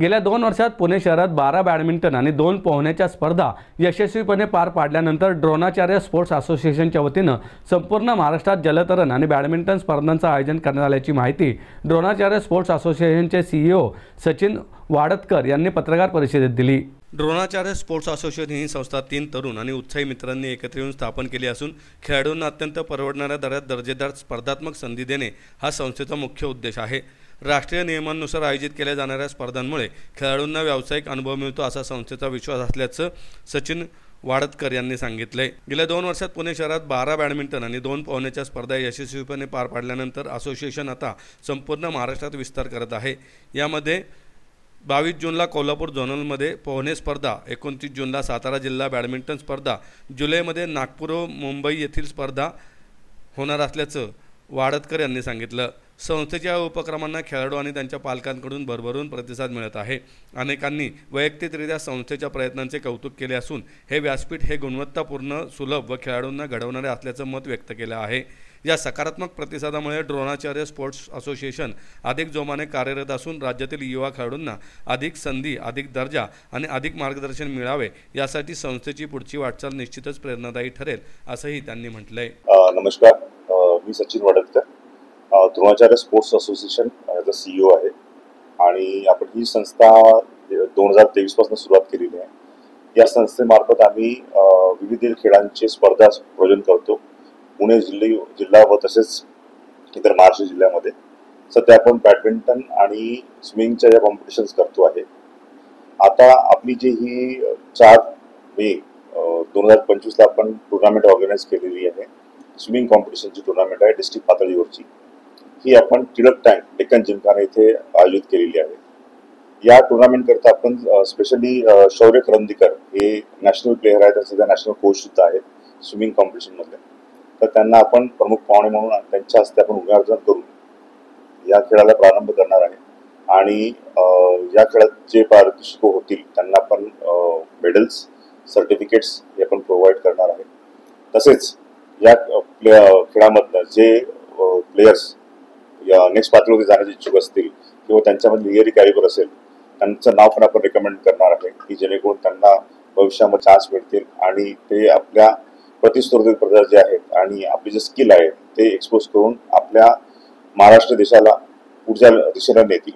गेल्या 2 वर्षात पुणे शहरात 12 बॅडमिंटन आणि 2 पोहण्याच्या स्पर्धा यशस्वीपणे पार पाडल्यानंतर द्रोणाचार्य स्पोर्ट्स असोसिएशनच्या वतीनं संपूर्ण महाराष्ट्रात जलतरण आणि बॅडमिंटन स्पर्धांचं आयोजन करण्यात आल्याची माहिती द्रोणाचार्य स्पोर्ट्स असोसिएशनचे CEO सचिन वाडतकर यांनी पत्रकार परिषदेत दिली। द्रोणाचार्य स्पोर्ट्स असोसिएशन ही संस्था 3 तरुण आणि उत्साही मित्रांनी एकत्र येऊन स्थापन केली असून खेळाडूंना अत्यंत परवडणाऱ्या दरात दर्जेदार स्पर्धात्मक संधी देणे हा संस्थेचा मुख्य उद्देश आहे। राष्ट्रीय नियमांनुसार आयोजित केल्या जाणाऱ्या स्पर्धांमुळे खेळाडूंना व्यावसायिक अनुभव मिळतो असा संस्थेचा विश्वास असल्याचं सचिन वाडतकर यांनी सांगितले। गेल्या 2 वर्षात पुणे शहरात 12 बॅडमिंटन आणि 2 पोहण्याच्या स्पर्धा यशस्वीपणे पार पाडल्यानंतर असोसिएशन आता संपूर्ण महाराष्ट्रात विस्तार करत आहे। यामध्ये 22 जूनला कोल्हापूर झोनलमध्ये पोहणे स्पर्धा, 29 जूनला सातारा जिल्हा बॅडमिंटन स्पर्धा, जुलैमध्ये नागपूर व मुंबई येथील स्पर्धा होणार असल्याचं वाडतकर यांनी सांगितलं। संस्थेच्या उपक्रमांना खेळाडू आणि त्यांच्या पालकांकडून भरभरून प्रतिसाद मिळत आहे। अनेकांनी वैयक्तिकरित्या संस्थेच्या प्रयत्नांचे कौतुक केले असून हे व्यासपीठ हे गुणवत्तापूर्ण, सुलभ व खेळाडूंना घडवणारे असल्याचं मत व्यक्त केलं आहे। या सकारात्मक प्रतिसादामुळे द्रोणाचार्य स्पोर्ट्स असोसिएशन अधिक जोमाने कार्यरत असून राज्यातील युवा खेळाडूंना अधिक संधी, अधिक दर्जा आणि अधिक मार्गदर्शन मिळावे यासाठी संस्थेची पुढची वाटचाल निश्चितच प्रेरणादायी ठरेल असंही त्यांनी म्हटलंय। नमस्कार, मी सचिन वाडतकर, द्रोणाचार्य स्पोर्ट्स असोसिएशन याचा CEO आहे आणि आपण ही संस्था 2023 पासून सुरुवात केलेली आहे। या संस्थेमार्फत आम्ही विविध खेळांचे स्पर्धा आयोजन करतो पुणे जिल्हा व तसेच इतर महाराष्ट्र जिल्ह्यामध्ये। सध्या आपण बॅडमिंटन आणि स्विमिंगच्या ज्या कॉम्पिटिशन्स करतो आहे। आता आपली जी ही 4 मे 2025 ला आपण टुर्नामेंट ऑर्गनाईज केलेली आहे। स्विमिंग कॉम्पिटिशनची टुर्नामेंट आहे डिस्ट्रिक्ट पातळीवरची। ही आपण टिळक टँक डेक्कन जिमखाना येथे आयोजित केलेली आहे। या टुर्नामेंट करता आपण स्पेशली शौर्य करंदीकर हे नॅशनल प्लेयर आहेत, सध्या नॅशनल कोच सुद्धा आहेत स्विमिंग कॉम्पिटिशन मधले। तर त्यांना आपण प्रमुख पाहुणे म्हणून त्यांच्या हस्ते आपण उद्घाटन करून या खेळाला प्रारंभ करणार आहे आणि या खेळात जे पारितोषिक होतील त्यांना आपण मेडल्स, सर्टिफिकेट्स हे आपण प्रोव्हाइड करणार आहे। तसेच या खेळामधनं जे प्लेयर्स या नेक्स्ट पातळीवर जाण्याचे इच्छुक असतील किंवा त्यांच्यामध्ये लिअरी कॅलिबर असेल त्यांचं नाव पण आपण रेकमेंड करणार आहे की जेणेकरून त्यांना भविष्यामध्ये चान्स मिळतील आणि ते आपल्या प्रतिस्पर्धी जे आहेत आणि आपले जे स्किल आहे ते एक्सपोज करून आपल्या महाराष्ट्र देशाला पुढच्या दिशेला नेतील।